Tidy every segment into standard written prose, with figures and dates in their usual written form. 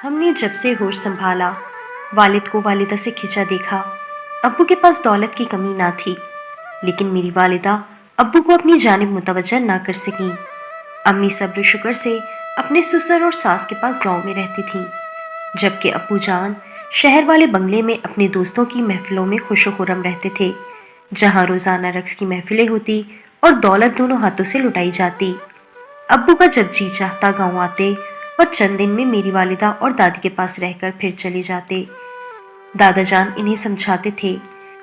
ہم نے جب سے ہوش سنبھالا والد کو والدہ سے کھنچا دیکھا۔ ابو کے پاس دولت کی کمی نہ تھی، لیکن میری والدہ ابو کو اپنی جانب متوجہ نہ کر سکیں۔ امی صبر و شکر سے اپنے سسر اور ساس کے پاس گاؤں میں رہتی تھیں، جبکہ ابو جان شہر والے بنگلے میں اپنے دوستوں کی محفلوں میں خوش و خرم رہتے تھے، جہاں روزانہ رقص کی محفلیں ہوتی اور دولت دونوں ہاتھوں سے لٹائی جاتی۔ ابو کا جب جی چاہتا گاؤں آتے اور چند دن میں میری والدہ اور دادی کے پاس رہ کر پھر چلے جاتے۔ دادا جان انہیں سمجھاتے تھے،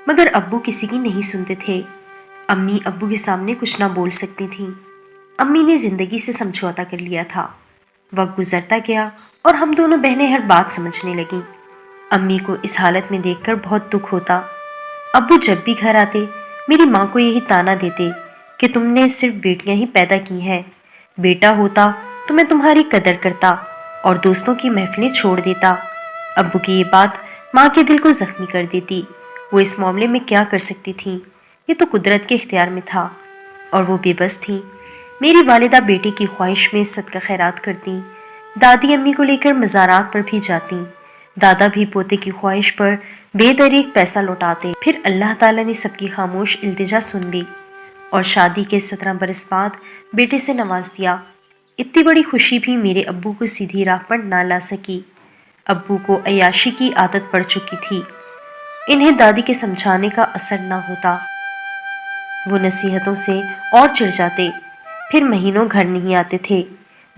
مگر ابو کسی کی نہیں سنتے تھے۔ امی ابو کے سامنے کچھ نہ بول سکتی تھیں۔ امی نے زندگی سے سمجھوتا کر لیا تھا۔ وقت گزرتا گیا اور ہم دونوں بہنیں ہر بات سمجھنے لگیں۔ امی کو اس حالت میں دیکھ کر بہت دکھ ہوتا۔ ابو جب بھی گھر آتے میری ماں کو یہی تانا دیتے کہ تم نے صرف بیٹیاں ہی پیدا کی ہیں، بیٹا ہوتا تو میں تمہاری قدر کرتا اور دوستوں کی محفلیں چھوڑ دیتا۔ ابو کی یہ بات ماں کے دل کو زخمی کر دیتی۔ وہ اس معاملے میں کیا کر سکتی تھیں؟ یہ تو قدرت کے اختیار میں تھا اور وہ بے بس تھیں۔ میری والدہ بیٹی کی خواہش میں صدقہ خیرات کرتی، دادی امی کو لے کر مزارات پر بھی جاتی، دادا بھی پوتے کی خواہش پر بے دریغ پیسہ لوٹاتے۔ پھر اللہ تعالیٰ نے سب کی خاموش التجا سن لی اور شادی کے 17 برس بعد بیٹے سے نواز دیا۔ اتنی بڑی خوشی بھی میرے ابو کو سیدھی راہ پر نہ لا سکی۔ ابو کو عیاشی کی عادت پڑ چکی تھی۔ انہیں دادی کے سمجھانے کا اثر نہ ہوتا، وہ نصیحتوں سے اور چڑھ جاتے، پھر مہینوں گھر نہیں آتے تھے۔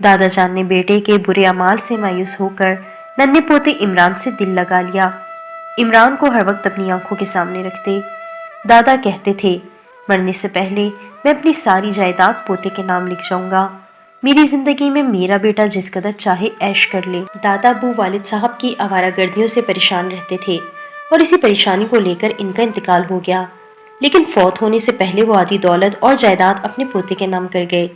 دادا جان نے بیٹے کے برے اعمال سے مایوس ہو کر ننھے پوتے عمران سے دل لگا لیا۔ عمران کو ہر وقت اپنی آنکھوں کے سامنے رکھتے۔ دادا کہتے تھے، مرنے سے پہلے میں اپنی ساری جائیداد پوتے کے نام لکھ جاؤں گا، میری زندگی میں میرا بیٹا جس قدر چاہے عیش کر لے۔ دادا ابو والد صاحب کی آوارہ گردیوں سے پریشان رہتے تھے اور اسی پریشانی کو لے کر ان کا انتقال ہو گیا، لیکن فوت ہونے سے پہلے وہ آدھی دولت اور جائیداد اپنے پوتے کے نام کر گئے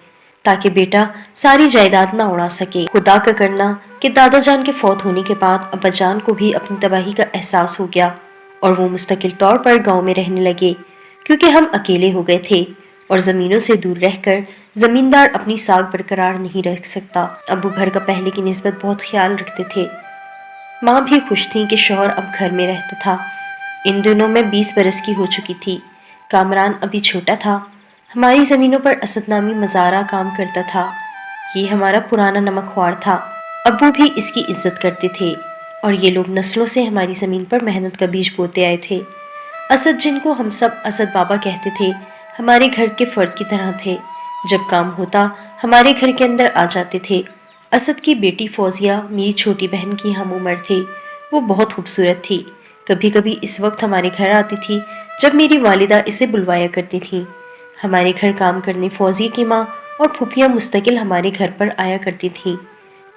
تاکہ بیٹا ساری جائیداد نہ اڑا سکے۔ خدا کا کرنا کہ دادا جان کے فوت ہونے کے بعد ابا جان کو بھی اپنی تباہی کا احساس ہو گیا اور وہ مستقل طور پر گاؤں میں رہنے لگے، کیونکہ ہم اکیلے ہو گئے تھے اور زمینوں سے دور رہ کر زمیندار اپنی ساکھ برقرار نہیں رکھ سکتا۔ ابو گھر کا پہلے کی نسبت بہت خیال رکھتے تھے۔ ماں بھی خوش تھی کہ شوہر اب گھر میں رہتا تھا۔ ان دنوں میں 20 برس کی ہو چکی تھی۔ کامران ابھی چھوٹا تھا۔ ہماری زمینوں پر اسد نامی مزارع کام کرتا تھا۔ یہ ہمارا پرانا نمک خوار تھا۔ ابو بھی اس کی عزت کرتے تھے اور یہ لوگ نسلوں سے ہماری زمین پر محنت کا بیج بوتے آئے تھے۔ اسد، جن کو ہم سب اسد بابا کہتے تھے، ہمارے گھر کے فرد کی طرح تھے۔ جب کام ہوتا ہمارے گھر کے اندر آ جاتے تھے۔ اسد کی بیٹی فوزیہ میری چھوٹی بہن کی ہم عمر تھی۔ وہ بہت خوبصورت تھی۔ کبھی کبھی اس وقت ہمارے گھر آتی تھی جب میری والدہ اسے بلوایا کرتی تھیں۔ ہمارے گھر کام کرنے فوزیہ کی ماں اور پھوپھیاں مستقل ہمارے گھر پر آیا کرتی تھیں۔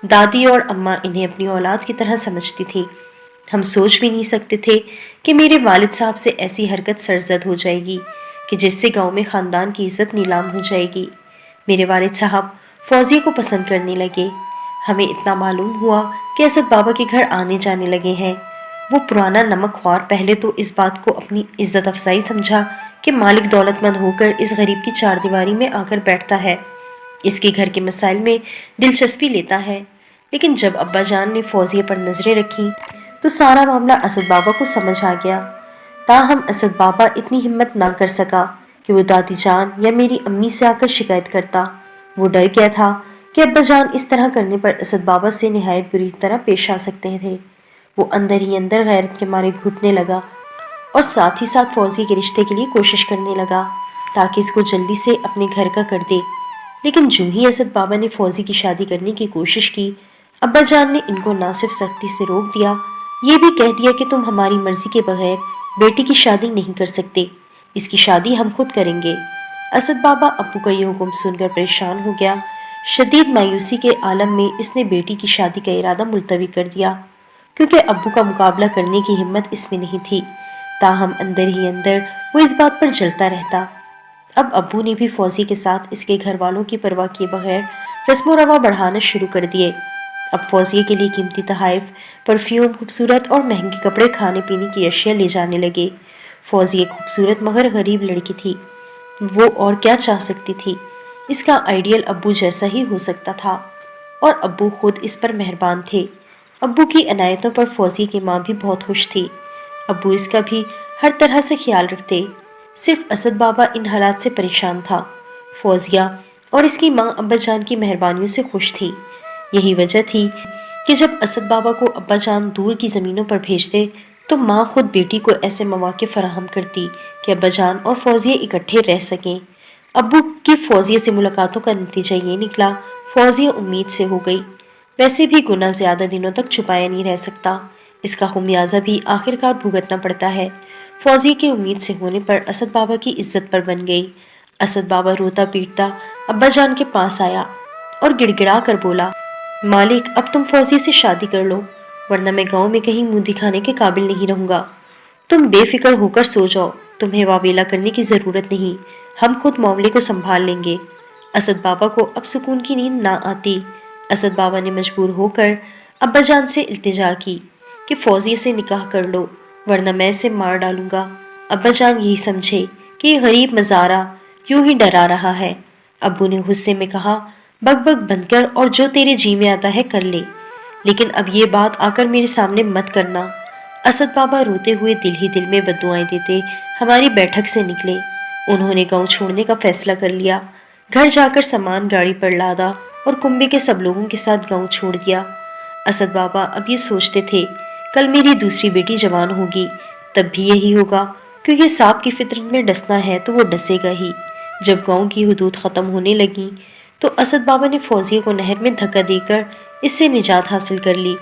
دادی اور اماں انہیں اپنی اولاد کی طرح سمجھتی تھیں۔ ہم سوچ بھی نہیں سکتے تھے کہ میرے والد صاحب سے ایسی حرکت سرزد ہو جائے گی کہ جس سے گاؤں میں خاندان کی عزت نیلام ہو جائے گی۔ میرے والد صاحب فوزیہ کو پسند کرنے لگے۔ ہمیں اتنا معلوم ہوا کہ اسد بابا کے گھر آنے جانے لگے ہیں۔ وہ پرانا نمک خوار پہلے تو اس بات کو اپنی عزت افزائی سمجھا کہ مالک دولت مند ہو کر اس غریب کی چار دیواری میں آ کر بیٹھتا ہے، اس کے گھر کے مسائل میں دلچسپی لیتا ہے۔ لیکن جب ابا جان نے فوزیہ پر نظریں رکھی تو سارا معاملہ اسد بابا کو سمجھ آ گیا۔ تاہم اسد بابا اتنی ہمت نہ کر سکا کہ وہ دادی جان یا میری امی سے آ کر شکایت کرتا۔ وہ ڈر گیا تھا کہ ابا جان اس طرح کرنے پر اسد بابا سے نہایت بری طرح پیش آ سکتے تھے۔ وہ اندر ہی اندر غیرت کے مارے گھٹنے لگا اور ساتھ ہی ساتھ فوزیہ کے رشتے کے لیے کوشش کرنے لگا تاکہ اس کو جلدی سے اپنے گھر کا کر دے۔ لیکن جو ہی اسد بابا نے فوزیہ کی شادی کرنے کی کوشش کی، ابا جان نے ان کو نہ صرف سختی سے روک دیا، یہ بھی کہہ دیا کہ تم ہماری مرضی کے بغیر بیٹی کی شادی نہیں کر سکتے، اس کی شادی ہم خود کریں گے۔ اسد بابا ابو کا یہ حکم سن کر پریشان ہو گیا۔ شدید مایوسی کے عالم میں اس نے بیٹی کی شادی کا ارادہ ملتوی کر دیا، کیونکہ ابو کا مقابلہ کرنے کی ہمت اس میں نہیں تھی۔ تاہم اندر ہی اندر وہ اس بات پر جلتا رہتا۔ اب ابو نے بھی فوزی کے ساتھ اس کے گھر والوں کی پرواہ کیے بغیر رسم و رواں بڑھانا شروع کر دیے۔ اب فوزیہ کے لیے قیمتی تحائف، پرفیوم، خوبصورت اور مہنگے کپڑے، کھانے پینے کی اشیاء لے جانے لگے۔ فوزیہ ایک خوبصورت مگر غریب لڑکی تھی۔ وہ اور کیا چاہ سکتی تھی؟ اس کا آئیڈیل ابو جیسا ہی ہو سکتا تھا اور ابو خود اس پر مہربان تھے۔ ابو کی عنایتوں پر فوزیہ کی ماں بھی بہت خوش تھی۔ ابو اس کا بھی ہر طرح سے خیال رکھتے، صرف اسد بابا ان حالات سے پریشان تھا۔ فوزیہ اور اس کی ماں ابا جان کی مہربانیوں سے خوش تھی۔ یہی وجہ تھی کہ جب اسد بابا کو ابا جان دور کی زمینوں پر بھیجتے تو ماں خود بیٹی کو ایسے مواقع فراہم کرتی کہ ابا جان اور فوزیہ اکٹھے رہ سکیں۔ ابو کی فوزیہ سے ملاقاتوں کا نتیجہ یہ نکلا، فوزیہ امید سے ہو گئی۔ ویسے بھی گناہ زیادہ دنوں تک چھپایا نہیں رہ سکتا، اس کا خمیازہ بھی آخرکار بھگتنا پڑتا ہے۔ فوزیہ کے امید سے ہونے پر اسد بابا کی عزت پر بن گئی۔ اسد بابا روتا پیٹتا ابا جان کے پاس آیا اور گڑ گڑا کر بولا، مالک اب تم فوزیہ سے شادی کر لو، ورنہ میں گاؤں میں کہیں منہ دکھانے کے قابل نہیں رہوں گا۔ تم بے فکر ہو کر سو جاؤ، تمہیں واویلا کرنے کی ضرورت نہیں، ہم خود معاملے کو سنبھال لیں گے۔ اسد بابا کو اب سکون کی نیند نہ آتی۔ اسد بابا نے مجبور ہو کر ابا جان سے التجا کی کہ فوزیہ سے نکاح کر لو، ورنہ میں اسے مار ڈالوں گا۔ ابا جان یہی سمجھے کہ یہ غریب مزارہ یوں ہی ڈرا رہا ہے۔ ابو نے غصے میں کہا، بک بک بند کر اور جو تیرے جی میں آتا ہے کر لے، لیکن اب یہ بات آ کر میرے سامنے مت کرنا۔ اسد بابا روتے ہوئے دل ہی دل میں بددعائیں دیتے ہماری بیٹھک سے نکلے۔ انہوں نے گاؤں چھوڑنے کا فیصلہ کر لیا، گھر جا کر سامان گاڑی پر لادا اور کنبے کے سب لوگوں کے ساتھ گاؤں چھوڑ دیا۔ اسد بابا اب یہ سوچتے تھے، کل میری دوسری بیٹی جوان ہوگی تب بھی یہی ہوگا، کیونکہ سانپ کی فطرت میں ڈسنا ہے تو وہ ڈسے گا ہی۔ جب گاؤں کی حدود ختم ہونے لگیں تو اسد بابا نے فوزیہ کو نہر میں دھکا دے کر اس سے نجات حاصل کر لی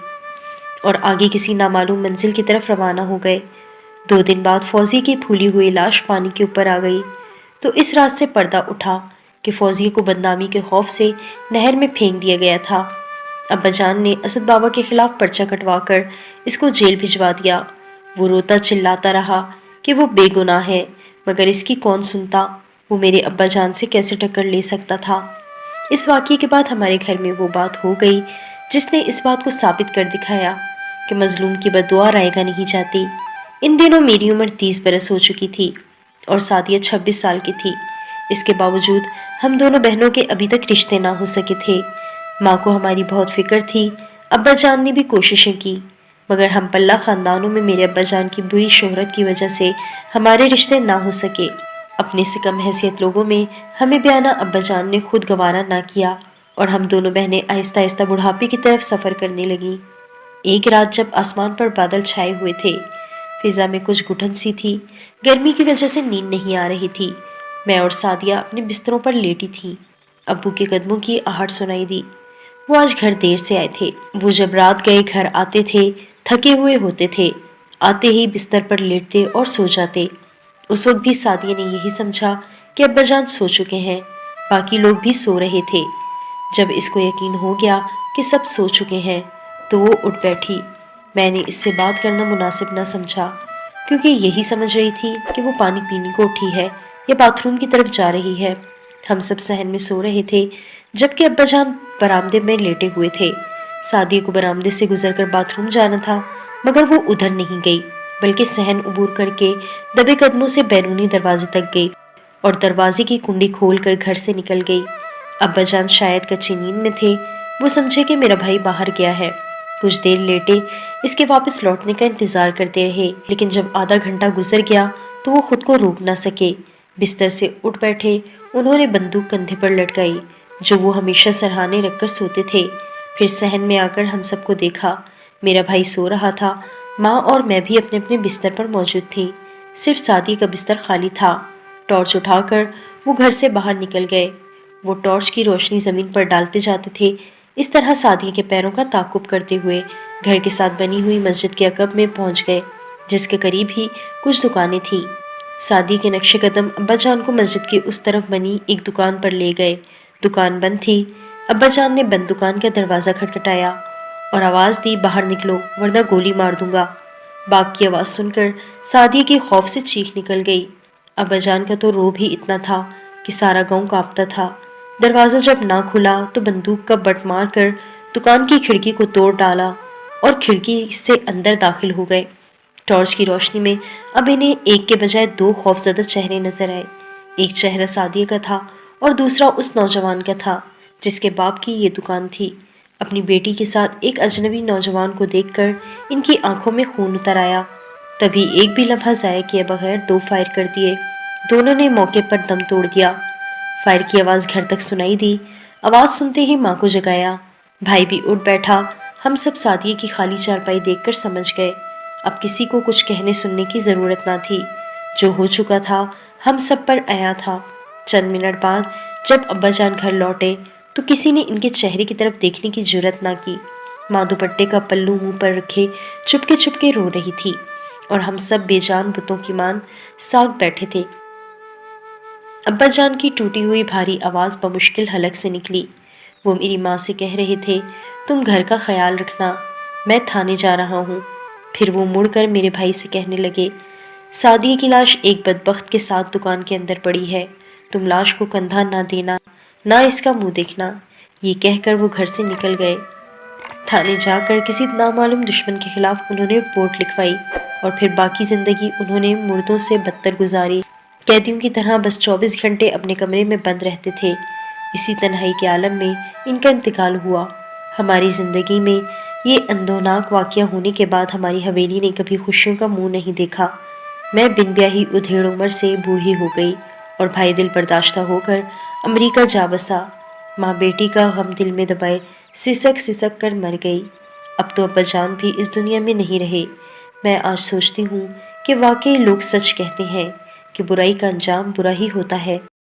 اور آگے کسی نامعلوم منزل کی طرف روانہ ہو گئے۔ 2 دن بعد فوزیہ کی پھولی ہوئی لاش پانی کے اوپر آ گئی تو اس رات سے پردہ اٹھا کہ فوزیہ کو بدنامی کے خوف سے نہر میں پھینک دیا گیا تھا۔ ابا جان نے اسد بابا کے خلاف پرچہ کٹوا کر اس کو جیل بھجوا دیا۔ وہ روتا چلاتا رہا کہ وہ بے گناہ ہے، مگر اس کی کون سنتا، وہ میرے ابا جان سے کیسے ٹکر لے سکتا تھا۔ اس واقعے کے بعد ہمارے گھر میں وہ بات ہو گئی جس نے اس بات کو ثابت کر دکھایا کہ مظلوم کی بددعا رائے گا نہیں جاتی۔ ان دنوں میری عمر 30 برس ہو چکی تھی اور سعدیہ 26 سال کی تھی۔ اس کے باوجود ہم دونوں بہنوں کے ابھی تک رشتے نہ ہو سکے تھے۔ ماں کو ہماری بہت فکر تھی، ابا جان نے بھی کوششیں کی، مگر ہم پلہ خاندانوں میں میرے ابا جان کی بری شہرت کی وجہ سے ہمارے رشتے نہ ہو سکے۔ اپنے سے کم حیثیت لوگوں میں ہمیں بیانہ ابا جان نے خود گوارا نہ کیا اور ہم دونوں بہنیں آہستہ آہستہ بڑھاپے کی طرف سفر کرنے لگیں۔ ایک رات جب آسمان پر بادل چھائے ہوئے تھے، فضا میں کچھ گھٹن سی تھی، گرمی کی وجہ سے نیند نہیں آ رہی تھی۔ میں اور سعدیہ اپنے بستروں پر لیٹی تھیں۔ ابو کے قدموں کی آہٹ سنائی دی۔ وہ آج گھر دیر سے آئے تھے۔ وہ جب رات گئے گھر آتے تھے تھکے ہوئے ہوتے تھے، آتے ہی بستر پر لیٹتے اور سو جاتے۔ اس وقت بھی سعدیہ نے یہی سمجھا کہ ابا جان سو چکے ہیں، باقی لوگ بھی سو رہے تھے۔ جب اس کو یقین ہو گیا کہ سب سو چکے ہیں تو وہ اٹھ بیٹھی۔ میں نے اس سے بات کرنا مناسب نہ سمجھا، کیونکہ یہی سمجھ رہی تھی کہ وہ پانی پینے کو اٹھی ہے یا باتھ روم کی طرف جا رہی ہے۔ ہم سب صحن میں سو رہے تھے جبکہ ابا جان برآمدے میں لیٹے ہوئے تھے۔ سعدیہ کو برآمدے سے گزر کر باتھ روم جانا تھا، مگر وہ ادھر نہیں گئی بلکہ صحن عبور کر کے دبے قدموں سے بیرونی دروازے تک گئی اور دروازے کی کنڈی کھول کر گھر سے نکل گئی۔ ابا جان شاید کچی نیند میں تھے، وہ سمجھے کہ میرا بھائی باہر گیا ہے۔ کچھ دیر لیٹے اس کے واپس لوٹنے کا انتظار کرتے رہے، لیکن جب آدھا گھنٹہ گزر گیا تو وہ خود کو روک نہ سکے۔ بستر سے اٹھ بیٹھے، انہوں نے بندوق کندھے پر لٹکائی جو وہ ہمیشہ سرہانے رکھ کر سوتے تھے۔ پھر صحن میں آ کر ہم سب کو دیکھا۔ میرا بھائی سو رہا تھا، ماں اور میں بھی اپنے اپنے بستر پر موجود تھی، صرف سعدیہ کا بستر خالی تھا۔ ٹارچ اٹھا کر وہ گھر سے باہر نکل گئے۔ وہ ٹارچ کی روشنی زمین پر ڈالتے جاتے تھے، اس طرح سعدیہ کے پیروں کا تعاقب کرتے ہوئے گھر کے ساتھ بنی ہوئی مسجد کے عقب میں پہنچ گئے، جس کے قریب ہی کچھ دکانیں تھیں۔ سعدیہ کے نقش قدم ابا جان کو مسجد کی اس طرف بنی ایک دکان پر لے گئے۔ دکان بند تھی۔ ابا جان نے بند دکان کا دروازہ کھٹکھٹایا اور آواز دی، باہر نکلو ورنہ گولی مار دوں گا۔ باغ کی آواز سن کر سعدیہ کی خوف سے چیخ نکل گئی۔ ابا جان کا تو روب ہی اتنا تھا کہ سارا گاؤں کانپتا تھا۔ دروازہ جب نہ کھلا تو بندوق کا بٹ مار کر دکان کی کھڑکی کو توڑ ڈالا اور کھڑکی سے اندر داخل ہو گئے۔ ٹارچ کی روشنی میں اب انہیں ایک کے بجائے 2 خوفزدہ چہرے نظر آئے۔ ایک چہرہ سعدیہ کا تھا اور دوسرا اس نوجوان کا تھا جس کے باپ کی یہ دکان تھی۔ اپنی بیٹی کے ساتھ ایک اجنبی نوجوان کو دیکھ کر ان کی آنکھوں میں خون اتر آیا۔ تبھی ایک بھی لمحہ ضائع کیے بغیر 2 فائر کر دیے۔ دونوں نے موقع پر دم توڑ دیا۔ فائر کی آواز گھر تک سنائی دی۔ آواز سنتے ہی ماں کو جگایا۔ بھائی بھی اٹھ بیٹھا۔ ہم سب سعدیہ کی خالی چارپائی دیکھ کر سمجھ گئے اب کسی کو کچھ کہنے سننے کی ضرورت نہ تھی۔ جو ہو چکا تھا ہم سب پر آیا تھا۔ چند منٹ بعد جب ابا جان گھر لوٹے تو کسی نے ان کے چہرے کی طرف دیکھنے کی جرات نہ کی۔ ماں دوپٹے کا پلو منہ پر رکھے چپکے رو رہی تھی اور ہم سب بے جان بتوں کی مان ساگ بیٹھے تھے۔ ابا جان کی ٹوٹی ہوئی بھاری آواز بمشکل حلق سے نکلی۔ وہ میری ماں سے کہہ رہے تھے، تم گھر کا خیال رکھنا، میں تھانے جا رہا ہوں۔ پھر وہ مڑ کر میرے بھائی سے کہنے لگے، سعدیہ کی لاش ایک بدبخت کے ساتھ دکان کے اندر پڑی ہے، تم لاش کو کندھا نہ دینا، نہ اس کا منہ دیکھنا۔ یہ کہہ کر وہ گھر سے نکل گئے۔ تھانے جا کر کسی نامعلوم دشمن کے خلاف انہوں نے رپورٹ لکھوائی اور پھر باقی زندگی انہوں نے مردوں سے بدتر گزاری۔ قیدیوں کی طرح بس 24 گھنٹے اپنے کمرے میں بند رہتے تھے۔ اسی تنہائی کے عالم میں ان کا انتقال ہوا۔ ہماری زندگی میں یہ اندوناک واقعہ ہونے کے بعد ہماری حویلی نے کبھی خوشیوں کا منہ نہیں دیکھا۔ میں بن بیاہی ادھیڑ عمر سے بوڑھی ہو گئی اور بھائی دل برداشتہ ہو کر امریکہ جا بسا۔ ماں بیٹی کا غم دل میں دبائے سسک کر مر گئی۔ اب تو ابا جان بھی اس دنیا میں نہیں رہے۔ میں آج سوچتی ہوں کہ واقعی لوگ سچ کہتے ہیں کہ برائی کا انجام برا ہی ہوتا ہے۔